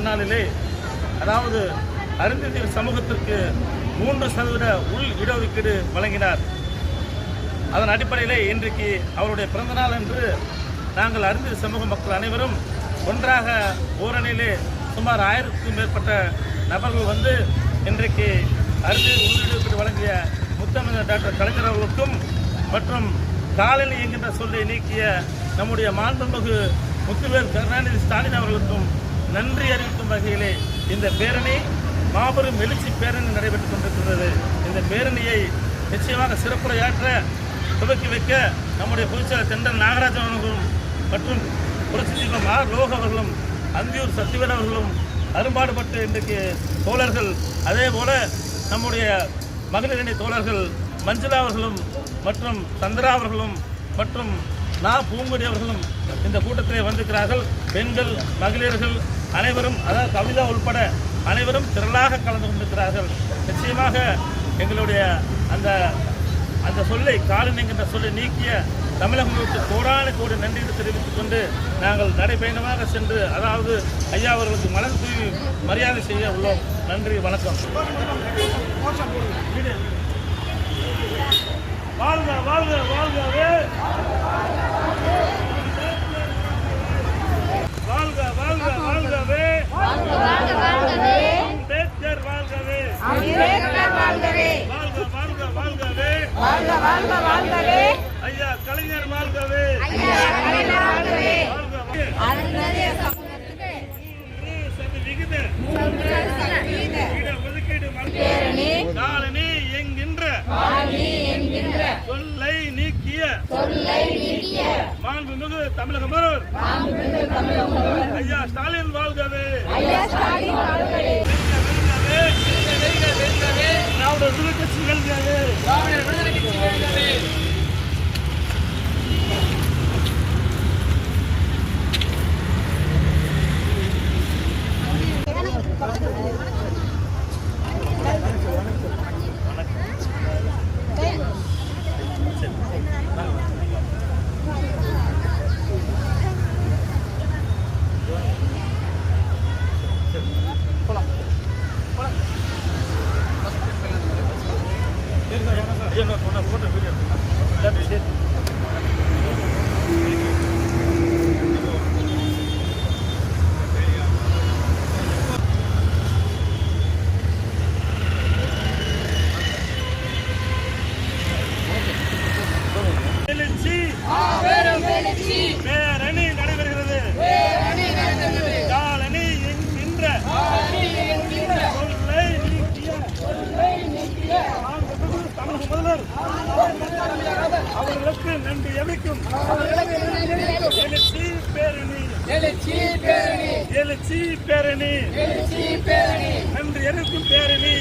நாளிலே, அதாவது அறிஞர் சமூகத்திற்கு 3% உள் இடஒதுக்கீடு வழங்கினார். அதன் அடிப்படையிலே இன்றைக்கு அவருடைய பிறந்தநாள் என்று நாங்கள் அறிஞர் சமூக மக்கள் அனைவரும் ஒன்றாக ஓரணியிலே சுமார் 1000க்கும் மேற்பட்ட நபர்கள் வந்து இன்றைக்கு அறிஞர் உள் இடஒதுக்கீடு வழங்கிய முத்தமிழர் டாக்டர் கலைஞர் அவர்களுக்கும் மற்றும் காலனி என்கின்ற சொல்லை நீக்கிய நம்முடைய மாண்புமிகு முத்துவேல் கருணாநிதி ஸ்டாலின் அவர்களுக்கும் நன்றி அறிவிக்கும் வகையிலே இந்த பேரணி மாபெரும் எழுச்சி பேரணி நடைபெற்றுக் கொண்டிருக்கிறது. இந்த பேரணியை நிச்சயமாக சிறப்புரையாற்ற துவக்கி வைக்க நம்முடைய பொதுச்செயலர் தென்றல் நாகராஜன் அவர்களும் மற்றும் புரட்சி தீபம் ஆர் லோக அவர்களும் அந்தியூர் சத்திவேல் அவர்களும் அரும்பாடுபட்டு இன்றைக்கு தோழர்கள், அதே போல நம்முடைய மகளிரணி தோழர்கள் மஞ்சுளா அவர்களும் மற்றும் சந்திரா அவர்களும் மற்றும் பூங்குடி அவர்களும் இந்த கூட்டத்திலே வந்திருக்கிறார்கள். பெண்கள், மகளிர்கள் அனைவரும், அதாவது கவிதா உள்பட அனைவரும் திரளாக கலந்து கொண்டிருக்கிறார்கள். நிச்சயமாக எங்களுடைய அந்த சொல்லை காலனி என்கின்ற சொல்லை நீக்கிய தமிழகங்களுக்கு கோடான கோடி நன்றி தெரிவித்துக் கொண்டு நாங்கள் நடைபயணமாக சென்று, அதாவது ஐயா அவர்களுக்கு மலர் தூவி மரியாதை செய்ய உள்ளோம். நன்றி, வணக்கம். வாழ்க வாழ்க வாழ்கவே, வாழ்க வாழ்க வாழ்கவே, அம்பேத்கர் வாழ்கவே, வாழ்க வாழ்க வாழ்கவே, ஐயா கலைஞர் வாழ்கவே, காலனி என்கின்ற சொல்லை நீக்கிய மாண்புமிகு தமிழக முதல்வர் ஐயா ஸ்டாலின் வாழ்கவே, திராவிட விடுதலை கட்சி வெல்கவே. பேரணி நடைபெறுகிறது. காலனி என்கின்ற சொல்லை நீக்கிய தமிழக முதல்வர் அவர்களுக்கு நன்றி அறிவிக்கும் எழுச்சி பேரணி, எழுச்சி பேரணி, நன்றி அறிவிக்கும் பேரணி.